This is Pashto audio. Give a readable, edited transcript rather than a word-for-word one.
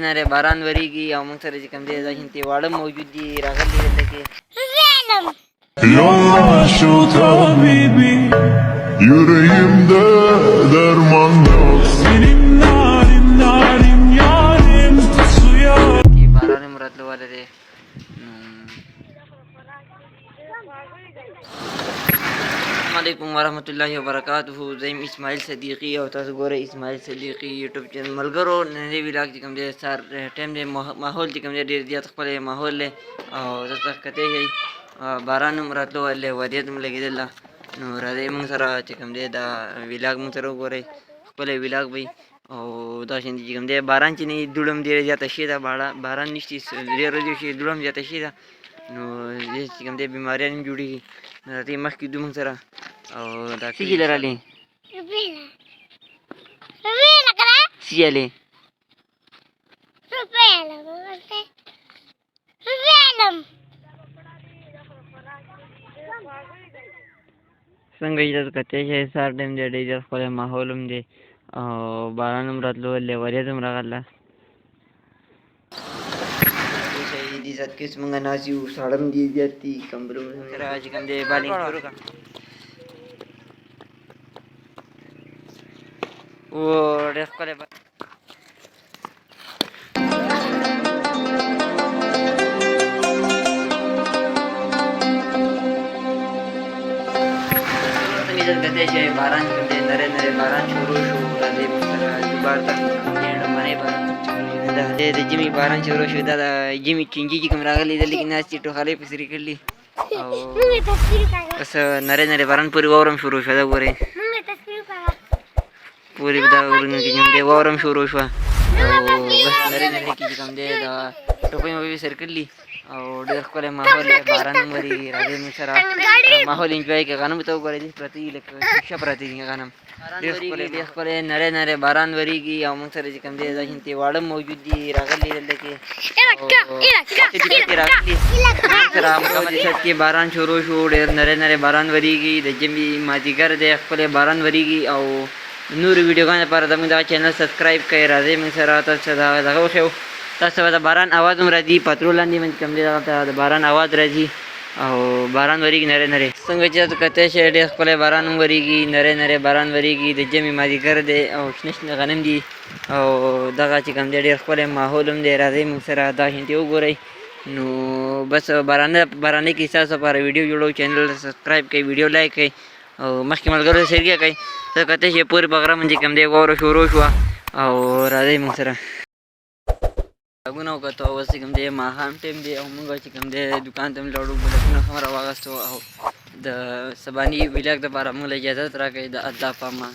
نره باران وریږي او موږ سره چې کوم دی دا شین واړه موجود دي راغلي دلته کې Yollaşıyor habibi Yüreğimde derman yok Senin narin narin yarim suya کې باران هم راتلو والا دی. السلام علیکم ورحمۃ اللہ وبرکاتہ. زیم اسماعیل صدیقی او تاسو ګورئ اسماعیل صدیقی یوټیوب چینل. ملګرو نننی ویلاګ چې کوم دی سار ټایم دی ماحول چې کوم دی ډېر زیات خپل ماحول دی او تاسو کته شئ باران هم راتلو ولې ودیت هم لګېدل نو راځئ موږ سره چې کوم دی دا ویلاګ موږ سره وګورئ خپل ویلاګ وي او دا شین چې کوم دی باران چې نه دوړ هم ډېره زیاته شوې ده باران نشته ډېر ورځې شي دوړ هم زیاته شوې ده نو چې کوم دی بیماریان هم جوړېږي نو راځئ مخکې ځو موږ سره او دا څه شي لرلې سیالې څنګه چې تاسو کتی شئ سهار ټایم دی ډېر زیات ښکلی ماحول هم دی او باران هم راتلو ولې وریځ هم راغله عزت کې موږ ناست یو ساړه هم ډېر زیات دي کمبلونه سره چې کوم دی بالینګ شروع کړه او ډېر ښکلی کتی شئ باران کوم دی نری نری باران شروع شو راځئ موږ سره جوبار ته ډېرمنی باران د ژمي باران شروع شو دا د ژمي چینجي چې کوم راغلي دي لکه ناستې ټوخلۍ پسې کړلي او بس نری نری باران پورې واوره هم شروع شوه دا ګورئ پورې دا غرونو کې چې کوم دی واوره هم شروع شوه او بس نری نری کې چې کوم دی دا ټوپۍ موپۍ سر کړلي او ډېر ښکلی ماحول دی باران هم ورېږي راځئ موږ سره ماحول انجوای کړئ غنمو ته وګورئ داسې پراته دي لکه ښه پراته دي غنم ډېر ښکلی نری نری باران ورېږي او موږ سره چې کوم دی دا شانتې واړه موجود دي راغلي دلته کې راغلي سره مکمل شت کې باران شروع شو ډېر نری نری باران ورېږي د ژمي مازدیګر دی ښکلی باران ورېږي او نورو ویډیوګانو لپاره زموږ دغه چینل سبسکرایب کړئ راځئ موږ سره تاسو ته دغه وښیو تاسو ته د باران اواز هم راځي پترو لاندې باندې کوم دی دغه ته د باران اواز راځي او باران ورېږي نری نری څنګه چې تاسو کتی شئ ډېر ښکلی باران هم ورېږي نری نری باران ورېږي د ژمي مازدیګر دی او شنه شنه غنم دي او دغه چې کوم دی ډېر ښکلی ماحول هم دی راځئ موږ سره دا شانتې وګورئ نو بس بارانۍ کې ستاسو لپاره ویډیو جوړو چینل سبسکرایب کړئ ویډیو لایک کړئ او مخکې ملګرو ته شریکه کړئ تاسو کتی شئ پورې په غره باندې کوم دی واوره شروع شوه او راځئ موږ سره غږونه وکتو اوس چې کوم دی ماښام ټایم دی او موږ چې کوم دی دوکان ته هم لاړو بلکونه هم راواغېستو او د سباني ویلاګ دپاره موږ له اجازت راکړئ د الله په امان